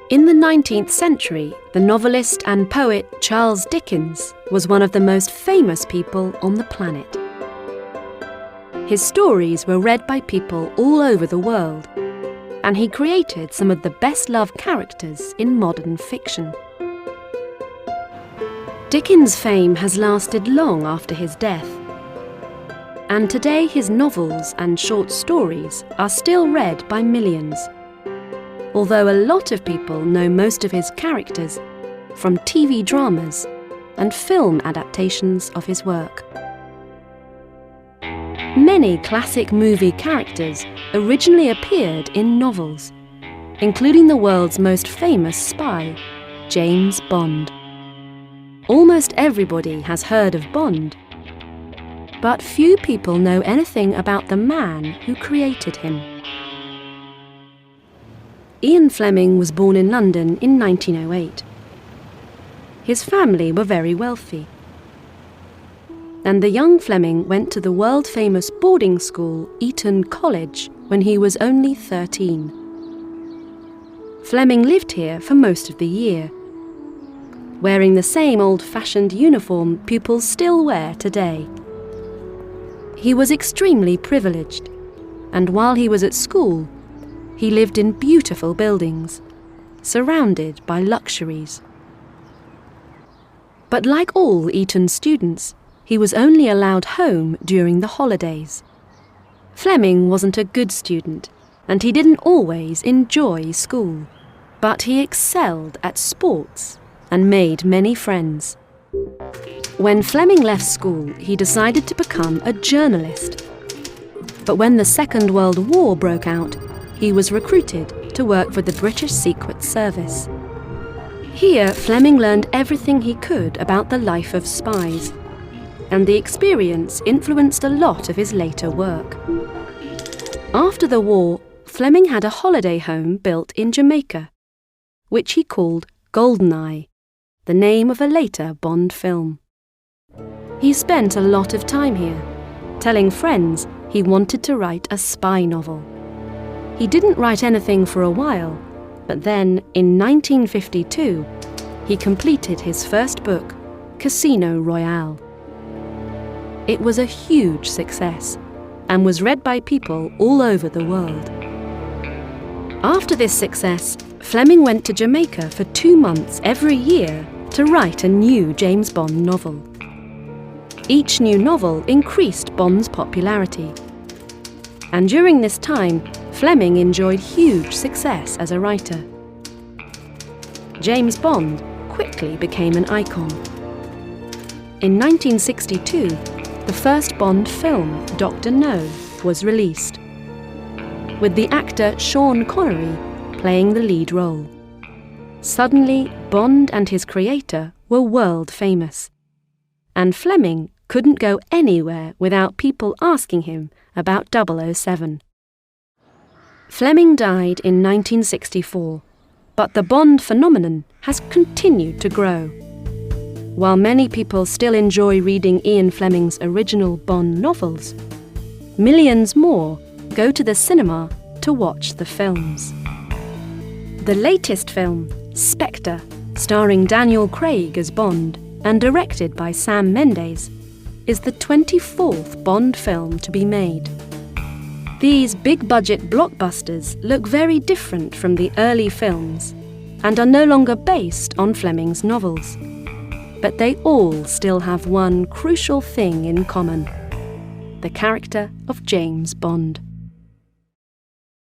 In the 19th century, the novelist and poet Charles Dickens was one of the most famous people on the planet. His stories were read by people all over the world, and he created some of the best-loved characters in modern fiction. Dickens' fame has lasted long after his death, and today his novels and short stories are still read by millions, although a lot of people know most of his characters from TV dramas and film adaptations of his work. Many classic movie characters originally appeared in novels, including the world's most famous spy, James Bond. Almost everybody has heard of Bond, but few people know anything about the man who created him. Ian Fleming was born in London in 1908. His family were very wealthy, and the young Fleming went to the world-famous boarding school Eton College when he was only 13. Fleming lived here for most of the year, wearing the same old-fashioned uniform pupils still wear today. He was extremely privileged, and while he was at school, he lived in beautiful buildings, surrounded by luxuries. But like all Eton students, he was only allowed home during the holidays. Fleming wasn't a good student, and he didn't always enjoy school, but he excelled at sports and made many friends. When Fleming left school, he decided to become a journalist. But when the Second World War broke out, he was recruited to work for the British Secret Service. Here, Fleming learned everything he could about the life of spies, and the experience influenced a lot of his later work. After the war, Fleming had a holiday home built in Jamaica, which he called Goldeneye, the name of a later Bond film. He spent a lot of time here, telling friends he wanted to write a spy novel. He didn't write anything for a while, but then, in 1952, he completed his first book, Casino Royale. It was a huge success and was read by people all over the world. After this success, Fleming went to Jamaica for 2 months every year to write a new James Bond novel. Each new novel increased Bond's popularity. And during this time, Fleming enjoyed huge success as a writer. James Bond quickly became an icon. In 1962, the first Bond film, Dr. No, was released, with the actor Sean Connery playing the lead role. Suddenly, Bond and his creator were world famous, and Fleming couldn't go anywhere without people asking him about 007. Fleming died in 1964, but the Bond phenomenon has continued to grow. While many people still enjoy reading Ian Fleming's original Bond novels, millions more go to the cinema to watch the films. The latest film, Spectre, starring Daniel Craig as Bond and directed by Sam Mendes, is the 24th Bond film to be made. These big-budget blockbusters look very different from the early films and are no longer based on Fleming's novels. But they all still have one crucial thing in common: the character of James Bond.